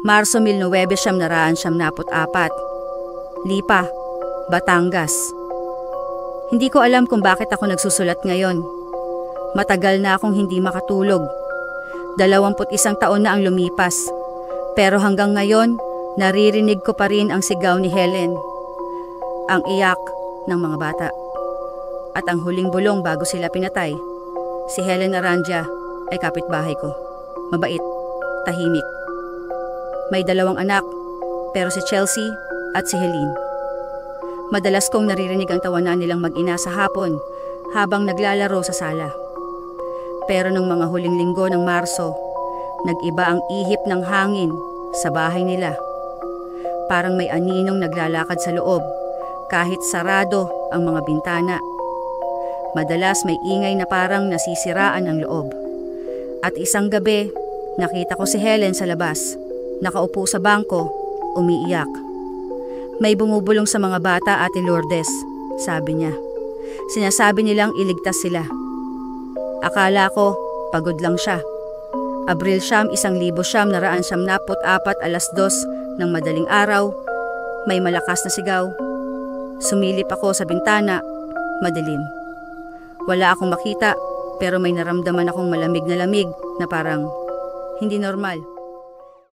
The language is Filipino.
Marso 1974, Lipa, Batangas. Hindi ko alam kung bakit ako nagsusulat ngayon. Matagal na akong hindi makatulog. 21 taon na ang lumipas. Pero hanggang ngayon, naririnig ko pa rin ang sigaw ni Helen. Ang iyak ng mga bata. At ang huling bulong bago sila pinatay, si Helen Arandia ay kapitbahay ko. Mabait, tahimik. May 2 anak, pero si Chelsea at si Helene. Madalas kong naririnig ang tawanan nilang mag-ina sa hapon habang naglalaro sa sala. Pero nung mga huling linggo ng Marso, nag-iba ang ihip ng hangin sa bahay nila. Parang may aninong naglalakad sa loob kahit sarado ang mga bintana. Madalas may ingay na parang nasisiraan ang loob. At isang gabi, nakita ko si Helen sa labas. Nakaupo sa bangko, umiiyak. May bumubulong sa mga bata, Ate Lourdes, sabi niya. Sinasabi nilang iligtas sila. Akala ko, pagod lang siya. Abril 1974, 2:00 ng madaling araw, may malakas na sigaw. Sumilip ako sa bintana, madilim. Wala akong makita, pero may naramdaman akong malamig na parang hindi normal.